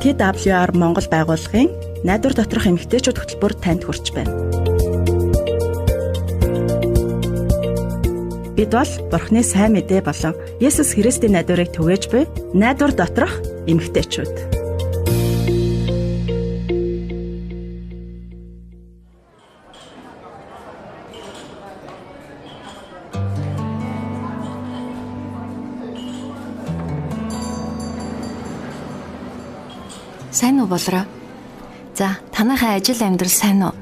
TWR Монгол байгууллагын найдвар доторх эмэгтэйчүүд хөтөлбөр танд хүрч байна. Бид бол Бурхны сайн мэдээ болон Есүс Христийн найдварыг түгээж буй найдвар доторх эмэгтэйчүүд. Сайн уу болроо? За, танайхаа ажил амьдрал сайн уу?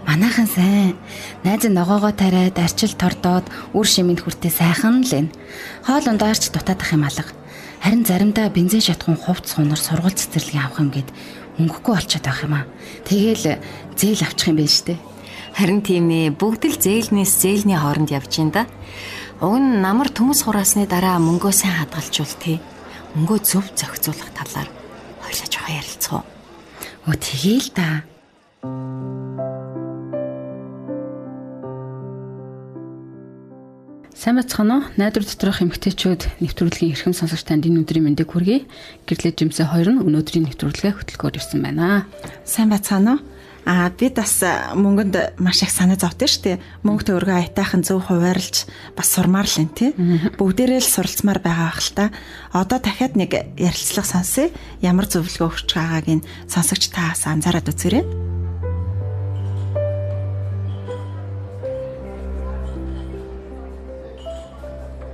Манайхан сайн. Найз ногоогоо тариад, арчил тордоод, үр шимэнд хүртээ сайхан л энэ. Хоол ундаарч дутаадах юм алга. Харин заримдаа бензин шатхуун хувцс хунар сургууль цэцэрлэгийн авах юм гээд мөнгөгүй болчиход байх юм аа. Тэгээл зээл авчих юм байна штэ. Харин тийм ээ, бүгд л зээлнээс зээлний хооронд явж ин да. Уг нь намар төмөс хураасны дараа мөнгөө сайн хадгалжуул тээ. Мөнгөө зөв зохицуулах талаар хойлоо жоохон ярилцгаа. Өө тэгээл да. Сайн бацхан уу? Найдвар доторх эмэгтэйчүүд нэвтрүүлгийн эрхэм сонсогч танд энэ өдрийн мэндийг хүргэе. Гэрлээ жимсээ 2 нь өнөөдрийн нэвтрүүлгээ хөтөлгөөр ирсэн байна. Сайн бацхан уу? Бид бас мөнгөнд маш их санаа зовтөн шүү дээ. Мөнгө төгрөгөө аятайхан зөв хуваарлж бас сурмаар л энэ тий. Бүгдээрээ л суралцмаар байгаа ах л та. Одоо дахиад нэг ярилцлага сонсъё. Ямар зөвлөгөө өгч байгааг нь сонсогч таас анзаараад үзээрэй.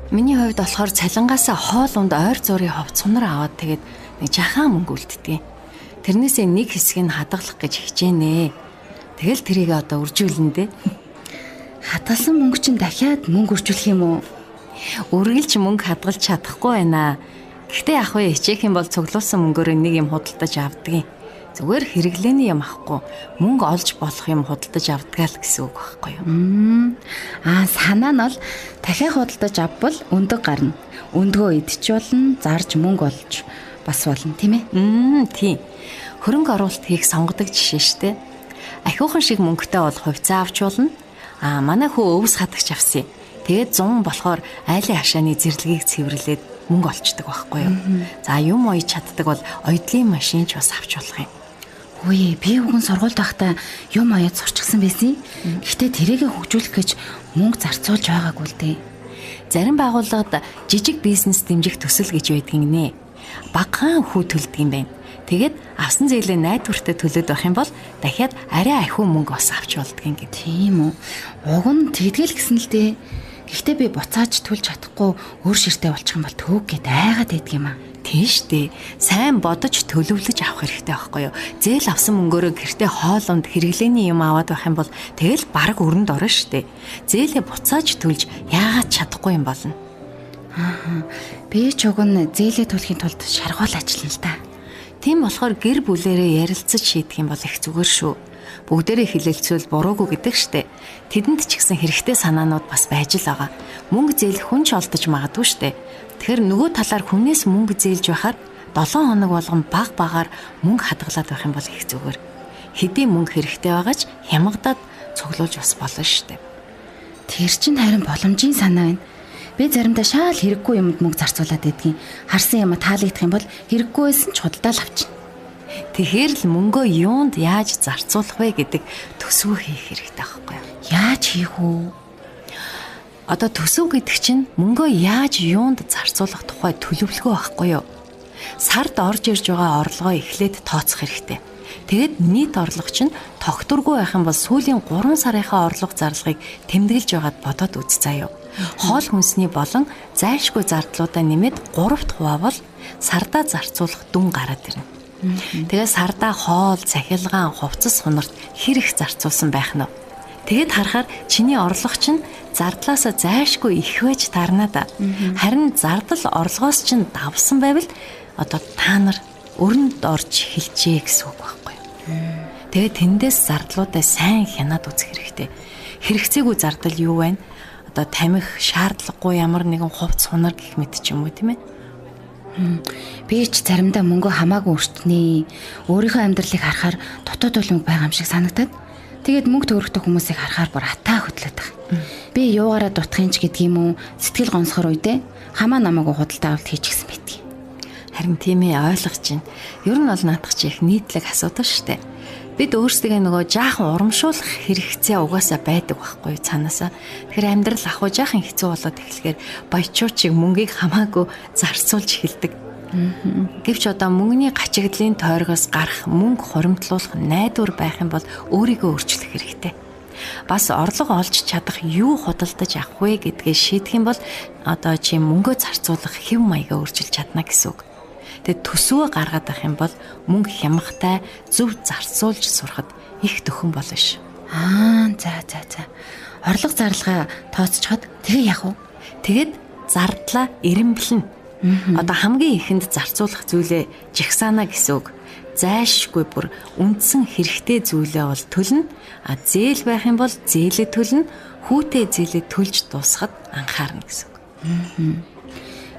Миний хувьд болохоор цалингаасаа хоол унд ойр зуурын хувц сунар аваад тэгээд нэг жахан мөнгө үлддэг. Тэрнээсээ нэг хэсгийг нь хадгалах гэж хичээнэ. Тэгэл тэрийг одоо үржүүлнэ дээ. Хадгалсан мөнгө чинь дахиад мөнгө үржүүлэх юм уу? Үргэлж мөнгө хадгалж чадахгүй байна. Гэхдээ ах вэ, хичээх юм бол цуглуулсан мөнгөөр нэг юм худалдаж авдаг. Зүгээр хэрэглээний юм ахгүй. Мөнгө олж болох юм худалдаж авдаг л гэсэн үг байхгүй юу? Санаа нь бол дахиад худалдаж авбал өндөг гарна. Өндгөө идчихүүлнэ, зарж мөнгө олж бас болно, тийм ээ? Тийм. Хөрөнгө оруулалт хийх сонгодог жишээ штэ. Ахиухан шиг мөнгөтэй бол хувьцаа авч болно. Манай хүү өвс хадагч авсан. Тэгээд 100 болохоор айлын хашааны зэрлэгийг цэвэрлээд мөнгө олчдаг байхгүй юу? За юм ойж чаддаг бол ойдлын машин ч бас авч болох юм. Үгүй ээ, би уг нь сургуульд байхдаа юм аяад сурчсан байсан. Гэхдээ тэрийгэ хөгжүүлэх гэж мөнгө зарцуулж байгаагүй л дээ. Зарим байгууллагад жижиг бизнес дэмжих төсөл гэж байдгийг нэ. Багахан хүү төлдөг юм байна. Тэгээд авсан зээлээ найдвартай төлөөд байх юм бол дахиад арай ахиу мөнгө бас авч болдг юм гэ. Тийм үү. Уг нь тэгдэл гэсэн л дээ. Гэхдээ би буцааж төлж чадахгүй өөр ширтээ болчих юм бол төг гэд айгаад байдаг юм аа. Тийм штэ. Сайн бодож төлөвлөж авах хэрэгтэй байхгүй юу? Зээл авсан мөнгөөрөө гэртээ хоолунд хэрэглээний юм аваад байх юм бол тэгэл бараг өрөнд орно штэ. Зээлээ буцааж төлж яагаад чадахгүй юм болно? Би ч уг нь зээлээ төлөхийн тулд шаргуул ажиллана л да. Тийм болохоор гэр бүлээрээ ярилцаж шийдэх юм бол их зүгээр шүү. Бүгдээрээ хилэлцвэл буруугүй гэдэг штэ. Тэдэнд ч гэсэн хэрэгтэй санаанууд бас байж л байгаа. Мөнгө зээл хүн ч олдож магадгүй штэ. Тэгэхээр нөгөө талаар хүнээс мөнгө зээлж байхаар 7 хоног болгон баг багаар мөнгө хадгалаад байх юм бол их зүгээр. Хэдийн мөнгө хэрэгтэй байгаач хямгадаад цуглуулж бас болно штэ. Тэр чинь харин боломжийн санаа байна. Би заримдаа шаал хэрэггүй юмд мөнгө зарцуулаад байдгийн. Харсан юм таалагдах юм бол хэрэггүй байсан ч худалдаа л авчина. Тэгэхээр л мөнгөө юунд яаж зарцуулах вэ гэдэг төсөв хийх хэрэгтэй байхгүй юу? Яаж хийх үү? Одоо төсөв гэдэг чинь мөнгөө яаж юунд зарцуулах тухай төлөвлөгөө байхгүй юу? Сард орж ирж байгаа орлогоо эхлээд тооцох хэрэгтэй. Тэгэд нийт орлого чинь тогтворгүй байх юм бол сүүлийн 3 сарынхаа орлого зарлагыг тэмдэглэж байгаад бодоод үз заяа. Хоол хүнсний болон зайлшгүй зардлуудаа нэмээд 3% бол сардаа зарцуулах дүн гараад ирнэ. Тэгээ сардаа хоол, цахилгаан, хувцас хунарт хэрэг зарцуулсан байх нь. Тэгэд харахаар чиний орлого чинь зардлаасаа зайлшгүй их байж тарна да. Харин зардал орлогоос чинь давсан байвал одоо та нар өрөнд орж эхэлжээ гэсэн үг байхгүй юу? Тэгээ тэндээс зардлуудаа сайн хянаад үзэх хэрэгтэй. Хэрэгцээгүй зардал юу вэ? Одоо тамхи шаардлагагүй ямар нэгэн хувцс хунар гэх мэт ч юм уу тийм ээ. Би ч заримдаа мөнгө хамаагүй өртнээ. Өөрийнхөө амьдралыг харахаар дутуу төлөмг байгаа юм шиг санагдаад тэгээд мөнгө төгрөгтэй хүмүүсийг харахаар бүр атаа хөдлөд байгаа. Би юугаараа дутах юм ч гэдэг юм уу? Сэтгэл гонсохор үедээ хамаа намаагүй худалдаа авалт хийчихсэн байдгийг. Харин тийм ээ, ойлгож байна. Ер нь бол наадах чи их нийтлэг асуудал шүү дээ. Бид өөрсдөө нөгөө жаахан урамшуулах хэрэгцээ угаасаа байдаг байхгүй цаанаасаа. Тэгэхээр амьдрал ахуй жаахан хэцүү болоод эхлэхээр баячуучиг мөнгийг хамаагүй зарцуулж эхэлдэг. Гэвч одоо мөнгөний гачигдлын тойргоос гарах, мөнгө хуримтлуулах найдвар байх юм бол өөрийгөө өөрчлөх хэрэгтэй. Бас орлого олж чадах юу худалдаж авах вэ гэдгээ шийдэх юм бол одоо чи мөнгөө зарцуулах хэв маягаа өөрчилж чадна гэсэн үг. Тэгээд төсвөө гаргаад авах юм бол мөнгө хямгатай зөв зарцуулж сурахад их төхөн болно ш. За. Орлого зарлага тооцчиход тэгээ яах вэ? Тэгээд зардлаа эренблэн. Одоо хамгийн ихэнд зарцуулах зүйлээ жигсаана гэсэн үг. Зайлшгүй бүр үндсэн хэрэгтэй зүйлээ бол төлнө. Зээл байх юм бол зээлээ төлнө. Хүүтэй зээлээ төлж дуусахад анхаарна гэсэн үг.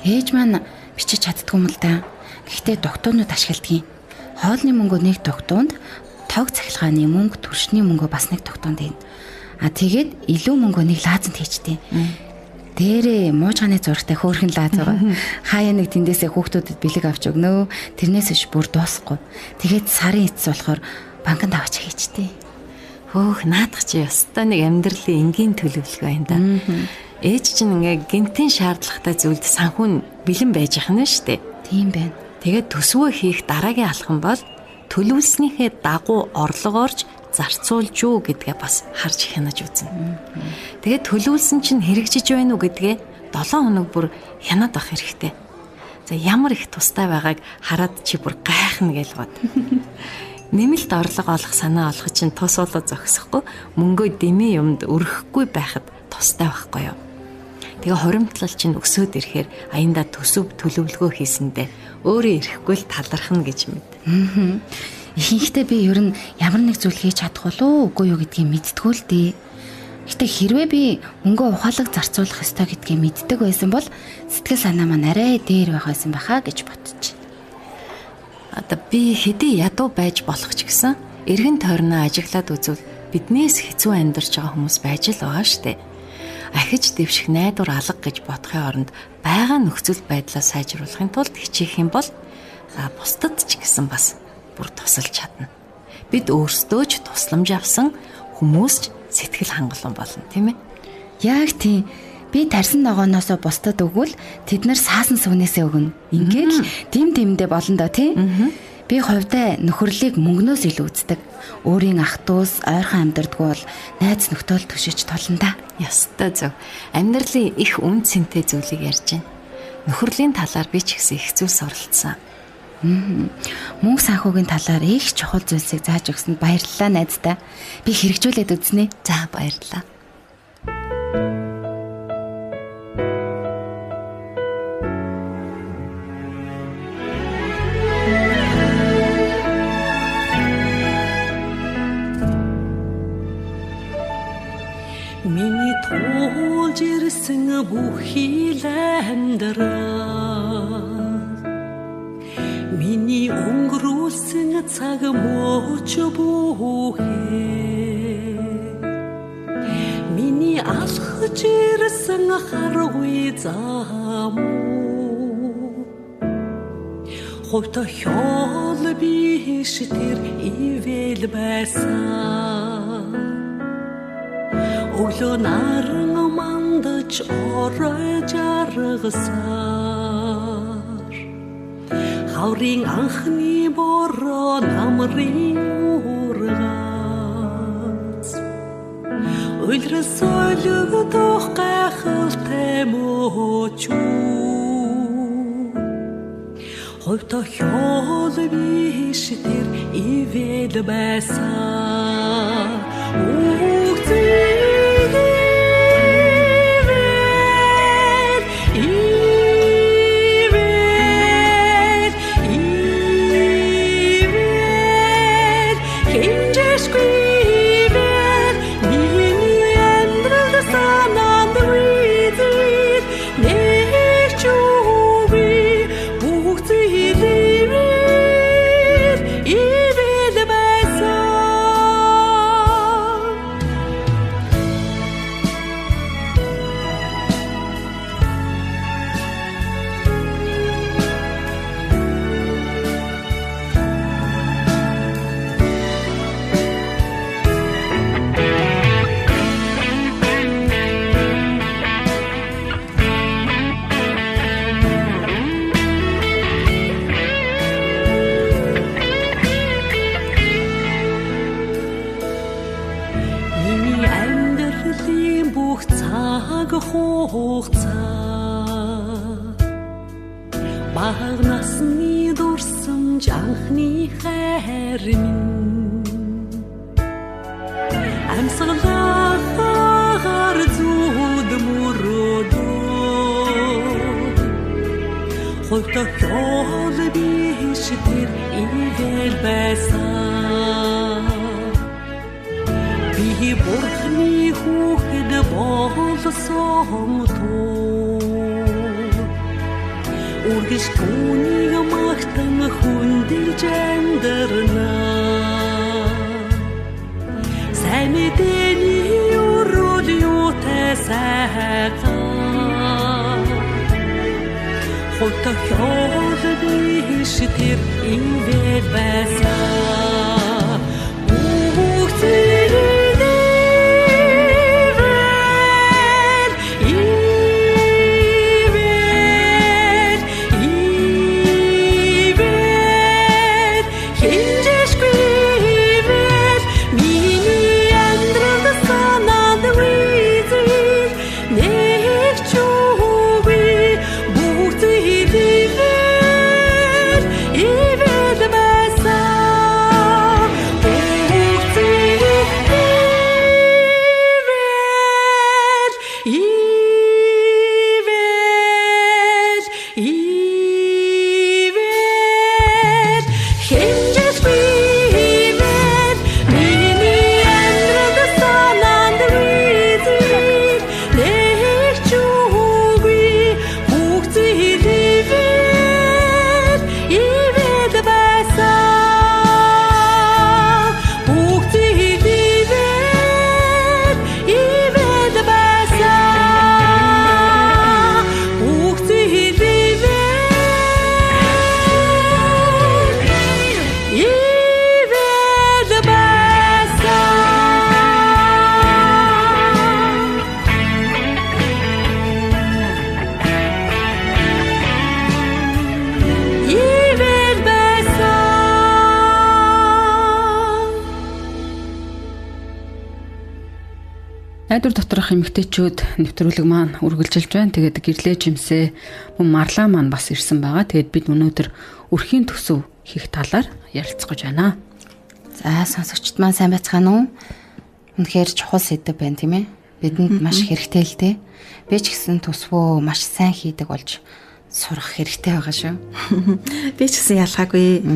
Ээж маань бичиж чаддгүй юм л да. Гэхдээ дугтуунууд ашигладаг юм. Хоолны мөнгөө нэг дугтуунд, тог цахилгааны мөнгө, төршний мөнгөө бас нэг дугтуунд ийн. Тэгээд илүү мөнгөө нэг лаазанд хийчтэй. Дээрээ муужгааны зурагтай хөөрхөн лааз байгаа. Хаяа нэг тэндээсээ хүүхдүүдэд бэлэг авч өгнө. Тэрнээс ш бүр дуусахгүй. Тэгээд сарын эцэс болохоор банкнд аваач хийчтэй. Хөөх наадах чи ёстой нэг амьдралын энгийн төлөвлөгөө байна да. Ээж чинь ингээ гинтийн шаардлагатай зүйлд санхүү бэлэн байж яхна шүү дээ. Тийм байна. Тэгээд төсвөө хийх дараагийн алхам бол төлөвлөснийхээ дагуу орлогоорж зарцуулж юу гэдгээ бас харж хянаж үзнэ. Тэгээд төлөвлөсөн чинь хэрэгжиж байна уу гэдгээ 7 хоног бүр хянаад авах хэрэгтэй. За ямар их тустай байгааг хараад чи бүр гайхна гэж бод. Нэмэлт орлого олох санаа олох чинь тус болоо зогсохгүй мөнгөө дэмий юмд өрөхгүй байхад тустай байхгүй юу? Тэгээ хоримтлал чинь өсөөд ирэхээр аяндаа төсөв төлөвлөгөө хийсэндээ өөрөө ирэхгүй л талархна гэж мэд. Ихэнхдээ би ер нь ямар нэг зүйл хийж чадах болов үгүй юу гэдгийг мэдтгүү л дээ. Гэтэ хэрвээ би мөнгөө ухаалаг зарцуулах ёстой гэдгийг мэддэг байсан бол сэтгэл санаа маань арай дээр байх байсан байхаа гэж бодчих. Одоо би хэдий ядуу байж болох ч гэсэн эргэн тойрноо ажиглаад үзвэл биднээс хэцүү амьдарч байгаа хүмүүс байж л байгаа штэ. Ахиж дэвших найдвар алга гэж бодохын оронд байгаа нөхцөл байдлаа сайжруулахын тулд хичээх юм бол бусдад ч гэсэн бас бүр тусалж чадна. Бид өөрсдөө ч тусламж авсан хүмүүс ч сэтгэл хангалуун болно, тийм ээ? Яг тийм. Би тарсан ногооноосоо бусдад өгвөл тэд нар саасан сүнээсээ өгнө. Ингээд л дэмдээ болно да, тийм? Би хувьдаа нөхөрлөлийг мөнгнөөс илүү үздэг. Өөрийн ах トゥ ус ойрхон амьдардгүй бол найз нөхдөд төшөж толно да. Ястай зөв. Амьдралын их үн цэнтэй зүйлийг ярьж байна. Нөхөрлийн талаар би ч ихсэн их зүйлс оролцсон. Мөнгө санхүүгийн талаар их чухал зүйлсийг зааж өгсөнд баярлалаа найздаа. Би хэрэгжүүлээд үзнэ. За баярлалаа. Миний туулж ирсэн бүхий л амьдрал Миний өнгөрүүлсэн цаг мөч бүхий Миний алхаж ирсэн харгүй зам Хойто хёл биш тэр ивэл байсан Өглөө наран мандаж орой жаргасаар Хаврын анхны бороо намрын ургац Уйлрас ойлогдох гайхалтай мөчүү Хойто хёл биш тэр ивэл байсан баг насны дурсамж анхны хайр минь амьсгалахаар зүүд мөрөөдөө хувьтай хол биш тэр ивэл байсан би бурхны хүүхэд болсон тоо үргэлж түүнийг магтан хүндэлж амьдрна сайн мэдээний өрөөл юутай сайхан хувьтай хол биш тэр ивэл байсан Найдвар доторх эмэгтэйчүүд нэвтрүүлэг маань үргэлжилж байна. Тэгээд гэрлээ жимсээ мөн марлаа маань бас ирсэн байгаа. Тэгээд бид өнөөдөр өрхийн төсөв хийх талаар ярилцгаж байна. За сонсогчд маань сайн байцгаана уу? Үнэхээр чухал сэдв байна тийм ээ. Бидэнд маш хэрэгтэй л дээ. Би ч гэсэн төсвөө маш сайн хийдэг болж сурах хэрэгтэй байгаа шүү. Би ч гэсэн ялгаагүй.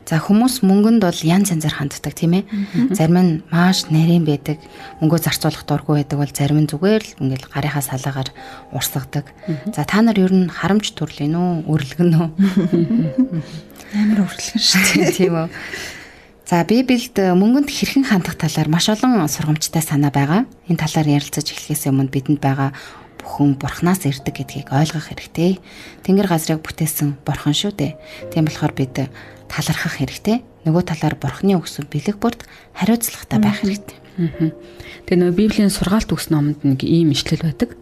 За хүмүүс мөнгөнд бол янз янзаар ханддаг тийм ээ. Зарим нь маш нарийн байдаг. Мөнгөө зарцуулах дургүй байдаг бол зарим нь зүгээр л ингээл гарынхаа салаагаар урсгадаг. За та нар ер нь харамж төрлөн үү, өрлөгн үү? Амар өрлөгн шүү дээ. Тийм үү. За Библиэд мөнгөнд хэрхэн хандах талаар маш олон сургамжтай санаа байгаа. Энэ талаар ярилцаж эхлэхээс өмнө бидэнд байгаа бүхэн бурхнаас ирдэг гэдгийг ойлгох хэрэгтэй. Тэнгэр газрыг бүтээсэн бурхан шүү дээ. Тийм болохоор бид талархах хэрэгтэй. Нөгөө талаар бурхны өгсөн бэлэг бүрд хариуцлагатай байх хэрэгтэй. Тэгээ нөгөө Библийн сургаалт өгс номонд нэг ийм ишлэл байдаг.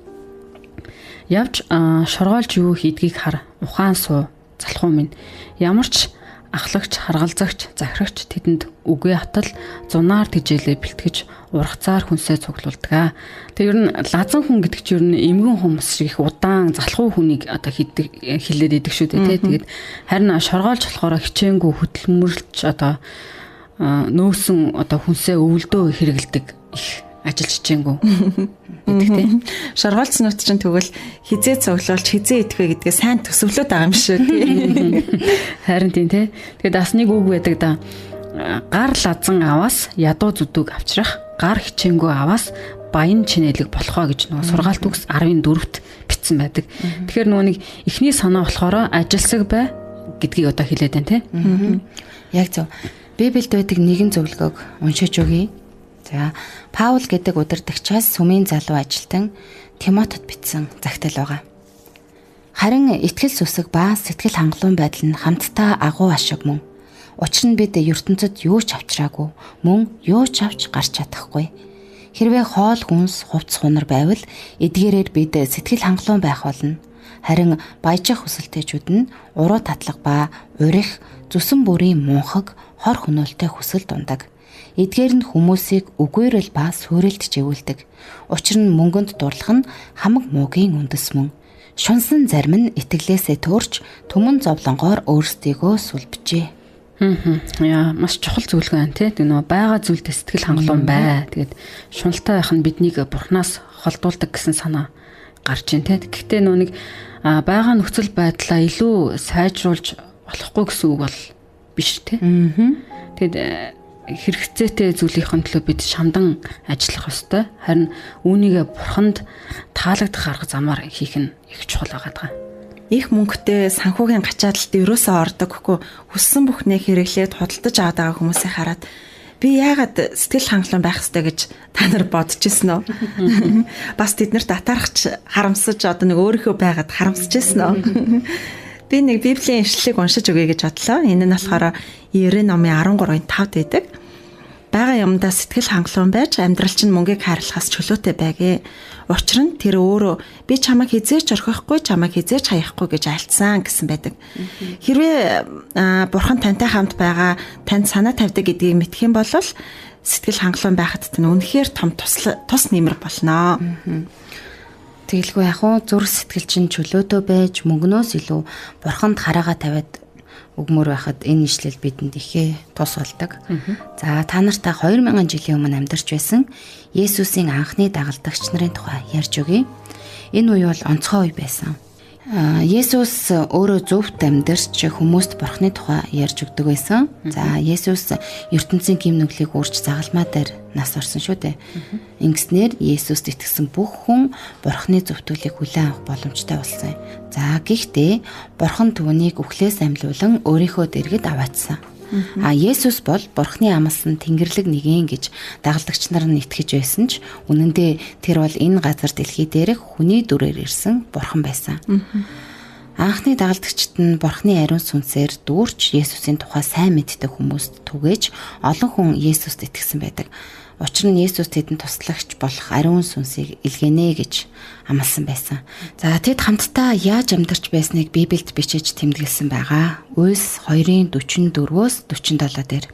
Явж шоргоолж юу хийдгийг хар, ухаан суу, залхуу минь. Ямар ч ахлагч, харгалзагч, захирагч тэдэнд үгүй хатал зунаар тижээлээ бэлтгэж ургацаар хүнсээ цуглуулдаг. Тэгээ ер нь лазан хүн гэдэг чинь ер нь эмгэн хүмүүс шиг их удаан залхуу хүнийг одоо хилээд идэг шүү дээ. Тэгээд харин шоргоолж болохоор хичээнгүй хөдөлмөрлж одоо нөөсөн одоо хүнсээ өвөлдөө хэрэгэлдэг их ажиллаж чингүү гэдэг тийм. Шоргоолцснууд чинь тэгвэл хизээ цуглуулж хизээ идэх вэ гэдгээ сайн төсөвлөд байгаа юм шүү тий. Харин тийм тий. Тэгээд бас нэг үг байдаг да. Гар лазан аваас ядуу зүдүг авчрах, гар хичээнгүү аваас баян чинэлэг болохоо гэж нөгөө сургаалт үгс 14-т бичсэн байдаг. Тэгэхээр нөгөө нэг эхний санаа болохоор ажилсаг бай гэдгийг одоо хэлээд байна тий. Яг зөв. Библиэд байдаг нэгэн зөвлөгөөг уншиж өгье. За, Паул гэдэг удирдагчаас сүмийн залуу ажилтан Тимотед бичсэн загтал байгаа. Харин итгэл сүсэг ба сэтгэл хангалуун байдал нь хамтдаа агуу ашиг мөн. Учир нь бид ертөнцид юу ч авчраагүй, мөн юу ч авч гарч чадахгүй. Хэрвээ хоол хүнс, хувцс хунар байвал эдгээрээр бид сэтгэл хангалуун байх болно. Харин баяжих хүсэлтэйчүүд нь уруу татлага ба урих, зүсэн бүрийн мунхаг, хор хөнөөлтэй хүсэл дундаг. Эдгээр нь хүмүүсийг үгээрэл ба суурилд живүүлдэг. Учир нь мөнгөнд дурлах нь хамаг муугийн үндэс мөн. Шунсан зарим нь итгэлээсээ төрж түмэн зовлонгоор өөрсдийгөө сүлбжээ. Яа, маш чухал зөвлөгөө байна тий. Нөгөө байгаа зүйлдээ сэтгэл хангалуун бай. Тэгээд шуналтай байх нь биднийг Бурханаас холдуулдаг гэсэн санаа гарч ийн тий. Гэхдээ нөгөө нэг байгаа нөхцөл байдлаа илүү сайжруулж болохгүй гэсэн үг бол биш тий. Тэгэд хэрэгцээтэй зүйлийнхэн төлөө бид шамдан ажиллах ёстой. Харин үүнийг Бурханд таалагдах арга замаар хийх нь их чухал байгаа. Их мөнгөтэй санхүүгийн гачаалд ерөөсөө ордоггүй хүссэн бүхнээ хэрэглээд худалдаж аваад байгаа хүмүүсийг хараад би яагаад сэтгэл хангалуун байх ёстой гэж та нар бодож ирсэн үү? Бас тэднэрт атаархч харамсаж одоо нэг өөрийнхөө байгаад харамсаж ирсэн үү? Би нэг Библийн ишлэлийг уншиж өгье гэж бодлоо. Энэ нь болохоор Иерэ номын 13:5 байдаг. Бага юмдаа сэтгэл хангалуун байж амьдрал чинь мөнгийг хайрлахаас чөлөөтэй байгээ. Учир нь тэр өөрөө би чамайг хизээч орхихгүй, чамайг хизээч хаяхгүй гэж альцсан гэсэн байдаг. Хэрвээ Бурхан тантай хамт байгаа, танд санаа тавьдаг гэдгийг мэдэх юм бол сэтгэл хангалуун байхад тань үнэхээр том тус нэмэр болно. Тэгэлгүй яг уу зүрх сэтгэл чинь чөлөөтэй байж мөнгнөөс илүү Бурханд хараагаа тавиад өгмөр байхад энэ ишлэл бидэнд ихээ тус болдог. За та нартай 2000 жилийн өмнө амьдарч байсан Есүсийн анхны дагалдагч нарын тухай ярьж өгье. Энэ үе бол онцгой үе байсан. Есүс өөрөө зөвхт амьдарч хүмүүст Бурхны тухай ярьж өгдөг байсан. За Есүс ертөнцийн гим нүглийг үрж загалмаа дээр нас орсон шүү дээ. Ингэснээр Есүст итгэсэн бүх хүн Бурхны зөвтгөлийг хүлээн авах боломжтой болсон. За гэхдээ Бурхан түүнийг үхлээс амьлуулан өөрийнхөө дэргэд аваатсан. Есүс бол Бурхны амлсан Тэнгэрлэг нэгэн гэж дагалдагч нар нь итгэж байсан ч үнэн дээр тэр бол энэ газар дэлхий дээрх хүний дүрээр ирсэн Бурхан байсан. Анхны дагалдагчид нь Бурхны ариун сүнсээр дүүрч Есүсийн тухай сайн мэддэг хүмүүст түгээж олон хүн Есүст итгэсэн байдаг. Учир нь Есүс тэдэнд туслагч болох ариун сүнсийг илгээнэ гэж амласан байсан. За тэд хамтдаа яаж амьдарч байсныг Библиэд бичиж тэмдэглэсэн байгаа. Үлс 2:44-өөс 47 дээр.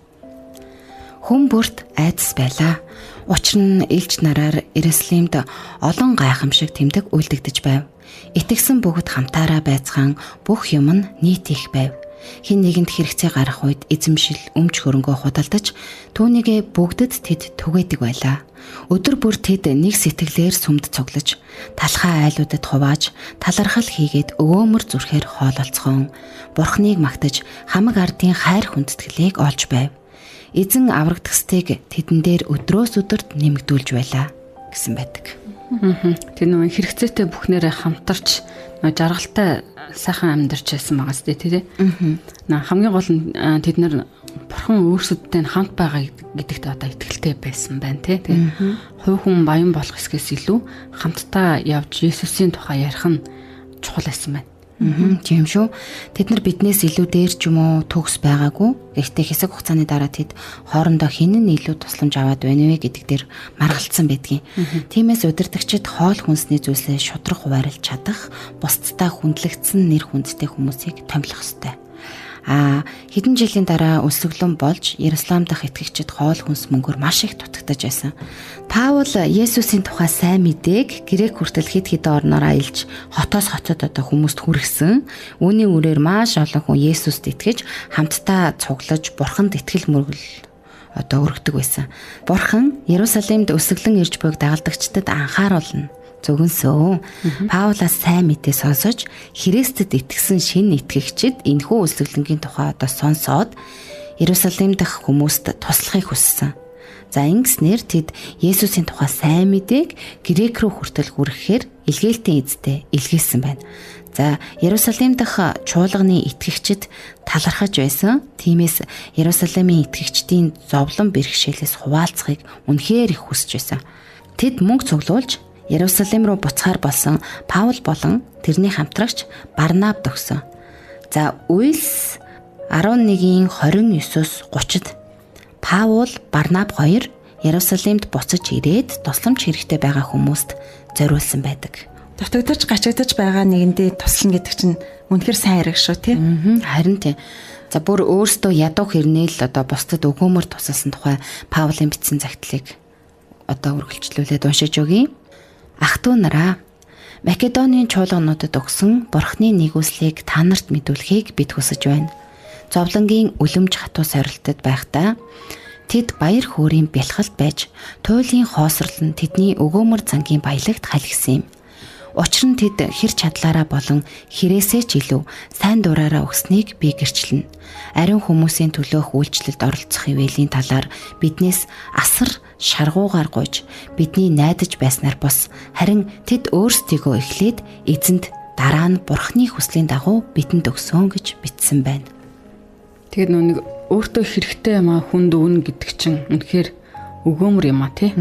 Хүн бүрт айдас байлаа. Учир нь элч нараар Иерусалимд олон гайхамшиг тэмдэг үлдэгдэж байв. Итгэсэн бүгд хамтаараа байцгаан бүх юм нь нийт их байв. Хин нэгэнд хэрэгцээ гарах үед эзэмшил өмч хөрөнгөө худалдаж түүнийгээ бүгдэд тэд түгээдэг байлаа. Өдөр бүр тэд нэг сэтгэлээр сүмд цуглаж, талхай айлуудад хувааж, талархал хийгээд өвөөмөр зүрхээр хоололцгоон, Бурхныг магтаж, хамаг ардын хайр хүндэтгэлийг олж байв. Эзэн аврагдахстыг тэдэн дээр өдрөөс өдөрт нэмэгдүүлж байлаа гэсэн байдаг. Тэр нэг хэрэгцээтэй бүхнээрээ хамтарч жаргалтай сайхан амьдарч байсан байгаа сте тий. Хамгийн гол нь тэд нар Бурхан өөрсөдтэй хамт байгаа гэдэгт одоо итгэлтэй байсан байна тий. Хувь хүн баян болох эсгээс илүү хамтдаа явж Есүсийн тухай ярих нь чухал байсан байна. Тийм шүү. Тэд нар биднээс илүү дээр ч юм уу төгс байгаагүй. Гэхдээ хэсэг хугацааны дараа тэд хоорондоо хэн нь илүү тусламж аваад байна вэ гэдэг дээр маргалцсан байдгийн. Тиймээс удирдагчид хоол хүнсний зүйлсээ шудраг хуваарлж чадах, бусдтай хүндлэгдсэн нэр хүндтэй хүмүүсийг томилох ёстой. Хэдэн жилийн дараа өлсгөлөн болж Иерусалим дахь итгэгчид хоол хүнс мөнгөөр маш их дутагдаж байсан. Паул Есүсийн тухай сайн мэдээг грек хүртэл хэд хэдэн орноор аялж хотоос хотод одоо хүмүүст хүргэсэн. Үүний үрээр маш олон хүн Есүст итгэж хамтдаа цуглаж Бурханд итгэл мөргөл одоо өргөдөг байсан. Бурхан Иерусалимд өлсгөлөн ирж буйг дагалдагчдад анхааруулна. Зөвгөнсөө Паулаас сайн мэдээ сонсож Христэд итгэсэн шинэ итгэгчид энэхүү өлсгөлөнгийн тухай одоо сонсоод Иерусалим дахь хүмүүст туслахыг хүссэн. За ингэснээр тэд Есүсийн тухай сайн мэдээг грек рүү хүртэл хүргэхээр илгээлтийн эзэдээ илгээсэн байна. За Иерусалим дахь чуулганы итгэгчид талархаж байсан. Тиймээс Иерусалимын итгэгчдийн зовлон бэрхшээлээс хуваалцахыг үнэхээр их хүсэж байсан. Тэд мөнгө цуглуулж Иерусалим руу буцахаар болсон Паул болон тэрний хамтрагч Барнаб төгсөн. За Үлс 11:29-с 30-д Паул, Барнаб хоёр Иерусалимд буцаж ирээд тусламж хэрэгтэй байгаа хүмүүст зориулсан байдаг. Дутагдаж гачигдаж байгаа нэгэндээ туслана гэдэг чинь үнэхээр сайн хэрэг шүү тий. Харин тий. За бүр өөртөө ядуу хэрнээл одоо бусдад өгөөмөр тусалсан тухай Паулын бичсэн загтлыг одоо үргэлжлүүлээд уншиж өгье. Ах トゥ нараа, Македонийн чуулгануудад өгсөн Бурхны нэгүслийг та нарт мэдүүлэхийг бид хүсэж байна. Зовлонгийн үлэмж хатуу сорилтод байхдаа тэд баяр хөөрийн бэлхэлд байж туйлын хоосрол нь тэдний өгөөмөр зангийн баялагт халигсан юм. Учир нь тэд хэр чадлаараа болон хэрээсээ ч илүү сайн дураараа өгснийг би гэрчлэнэ. Ариун хүмүүсийн төлөөх үйлчлэлд оролцох хിവэлийн талаар биднээс асар шаргуугаар гуйж бидний найдаж байснаар бус харин тэд өөрсдийгөө эхлээд эзэнд дараа нь Бурхны хүслийн дагуу бидэнд өгсөн гэж бичсэн байна. Тэгээд нэг өөртөө хэрэгтэй юм хүнд өгнө гэдэг чинь үнэхээр өгөөмөр юм тий.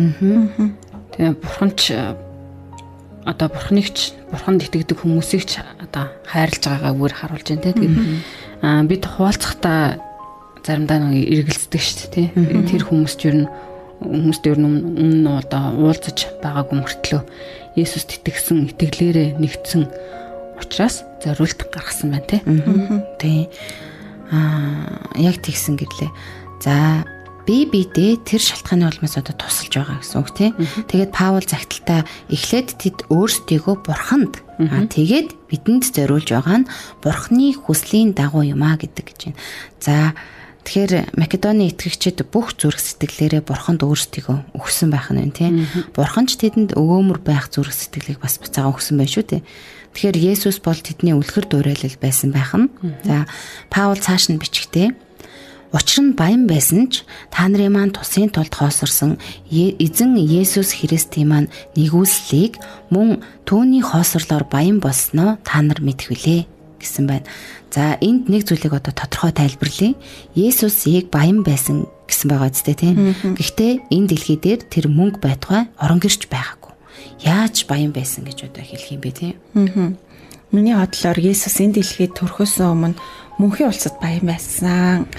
Тэгээ Бурханч одоо Бурханд итгэдэг хүмүүсийг ч одоо хайрлаж байгаагаа бүр харуулж байна тий. Тэгээд бид хуваалцахдаа заримдаа нэг эргэлздэг шүү дээ тий. Тэр хүмүүст ер нь өмнө одоо уулзаж байгаагүй мөртлөө Есүст итгэсэн итгэлээрээ нэгдсэн учраас зориулт гаргасан байна тий. Тий. Яг тэгсэн гэрлээ. За биедээ тэр шалтгааны улмаас одоо тусалж байгаа гэсэн үг тий. Тэгээд Паул загталтаа эхлээд тэд өөрсдийгөө Бурханд тэгээд бидэнд зориулж байгаа нь Бурхны хүслийн дагуу юм гэдэг гэж байна. За тэгэхээр Македоны итгэгчид бүх зүрх сэтгэлээрээ Бурханд өөрсдийгөө өгсөн байх нь тий. Бурхан ч тэдэнд өгөөмөр байх зүрх сэтгэлийг бас буцаага өгсөн байх шүү дээ. Тэгэхээр Есүс бол тэдний үлгэр дуурайлал байсан байх нь. За Паул цааш нь бичгтээ учир нь баян байсан ч та нарын маань тусын тулд хоосорсон эзэн Есүс Христийн маань нэгүслийг мөн түүний хоосорлоор баян болсноо та нар мэдхвүлээ гэсэн байна. За энд нэг зүйлийг одоо тодорхой тайлбарлая. Есүсийг баян байсан гэсэн байгаа үстэй тийм. Гэхдээ энэ дэлхий дээр тэр мөнгө байтугай орон гэрч байгаагүй. Яаж баян байсан гэж одоо хэлэх юм бэ тийм. Миний бодлоор Есүс энэ дэлхийд төрөхөөс өмнө мөнхийн улсад баян байсан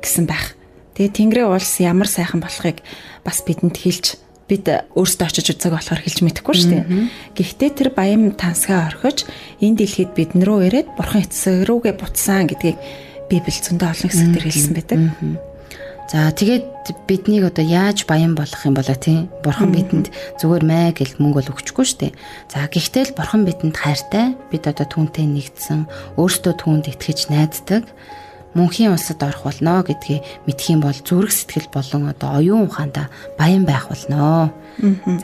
гэсэн байх. Тэгээ Тэнгэрийн улс ямар сайхан болохыг бас бидэнд хэлж бид өөрсдөө очиж үзэг болохоор хэлж мэдэхгүй шүү дээ. Гэхдээ тэр баян тансгаа орхиж энэ дэлхийд бидэн рүү ирээд Бурхан эцэг рүүгээ буцсан гэдгийг Библи зөндөө олон хэсгээр хэлсэн байдаг. За тэгээд биднийг одоо яаж баян болгох юм болоо тийм. Бурхан бидэнд зүгээр мэй гэл мөнгө бол өгчихгүй шүү дээ. За гэхдээ л Бурхан бидэнд хайртай. Бид одоо түүнтэй нэгдсэн, өөрсдөө түүнд итгэж найддаг, мөнхийн улсад орох болно гэдгийг мэдх юм бол зүрх сэтгэл болон одоо оюун ухаандаа баян байх болно.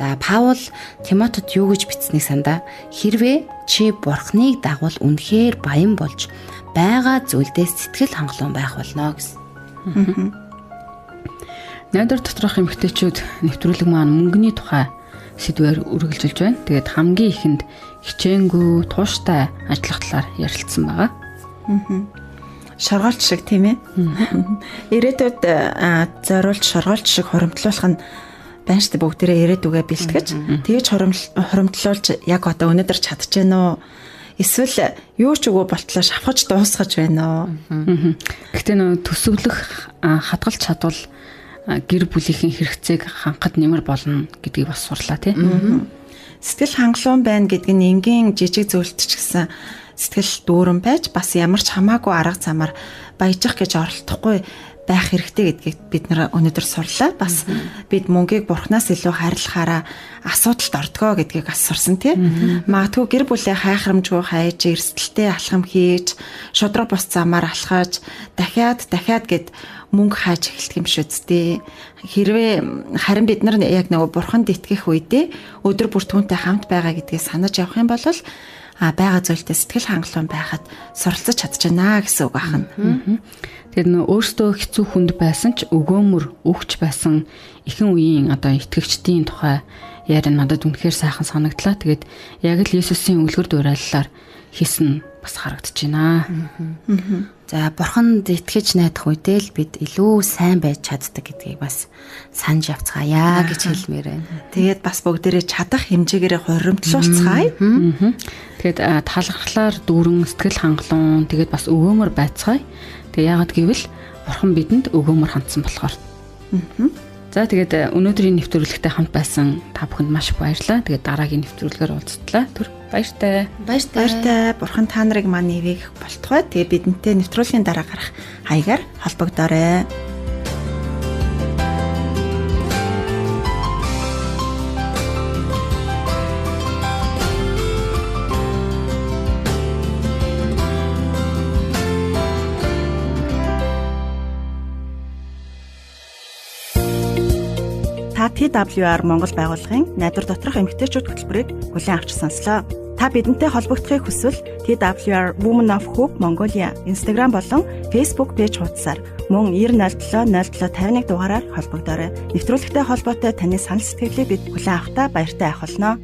За Паул Тимотед юу гэж бичсэнийг сандаа хэрвээ чи Бурхныг дагвал үнэхээр баян болж байгаа зүйлдээ сэтгэл хангалуун байх болно гэсэн. Найдар доторх эмэгтэйчүүд нэвтрүүлэг маань мөнгөний тухай сэдвээр үргэлжилж байна. Тэгээд хамгийн ихэнд хичээнгүй тууштай ажиллах талаар ярилцсан байгаа. Шоргоолч шиг тийм ээ. Ирээдүйд зориулж шоргоолч шиг хуримтлуулах нь байна шүү дээ. Бүгдээрээ ирээдүгээ бэлтгэж тэгэж хуримтлуулж яг одоо өнөөдөр чадчихэв нөө. Эсвэл юу ч үгүй болтлоо шавхаж дуусгаж байна уу. Гэхдээ нөө төсөвлөх хадгалж чадвал гэр бүлийнхэн хэрэгцээг хангахад нэмэр болно гэдгийг бас сурлаа тийм. Сэтгэл хангалуун байна гэдэг нь энгийн жижиг зүйлт ч гэсэн сэтгэл дүүрэн байж бас ямар ч хамаагүй арга замаар баяжих гэж оролдохгүй байх хэрэгтэй гэдгийг бид нэр өнөөдөр сурлаа. Бас бид мөнгийг Бурханаас илүү хайрлахаараа асуудалд ордгоо гэдгийг бас сурсан тийм. Магадгүй гэр бүлээ хайхрамжгүй хайж, эрсдэлтэй алхам хийж, шудраг бус замаар алхаж, дахиад гэд мөнгө хааж эхэлдэг юм шүү дээ. Хэрвээ харин бид нар яг нөгөө Бурханд итгэх үедээ өдөр бүр түүнтэй хамт байгаа гэдгийг санаж явах юм бол байгаа зүйлтэй сэтгэл хангалуун байхад суралцаж чадчихна гэсэн үг ахна. Тэгэхээр нөө өөртөө хэцүү хүнд байсан ч өгөөмөр өгч байсан ихэнх үеийн одоо итгэгчдийн тухай яриа надад үнэхээр сайхан санагдлаа. Тэгээд яг л Есүсийн үлгэр дуурайлалаар хийсэн бас харагдаж байна. За Бурханд итгэж найдах үедээ л бид илүү сайн байж чаддаг гэдгийг бас санаж явцгаая гэж хэлмээр байна. Тэгээд бас бүгдээрээ чадах хэмжээгээр хуримтлуулцгаая. Тэгээд талархлаар дүүрэн сэтгэл хангалуун тэгээд бас өгөөмөр байцгаая. Тэгээд яагаад гэвэл Бурхан бидэнд өгөөмөр хандсан болохоор. За тэгээд өнөөдрийн нэвтрүүлэгтээ хамт байсан та бүхэнд маш их баярлалаа. Тэгээд дараагийн нэвтрүүлгээр уулзтлаа. Түр баяртай. Баяртай. Бурхан та нарыг маань нэвээх болтугай. Тэгээд бидэнтэй нэвтрүүлгийн дараа гарах хаягаар холбогдоорой. TWR Монгол байгууллагын найдвар доторх эмэгтэйчүүд хөтөлбөрийг хүлээн авч сонслоо. Та бидэнтэй холбогдохыг хүсвэл TWR Women of Hope Mongolia Instagram болон Facebook пэйж хуудасаар мөн 90700751 дугаараар холбогдоорой. Нэвтрүүлэгтэй холбоотой таны санал сэтгэлийг бид хүлээн авахдаа баяртай байх болно.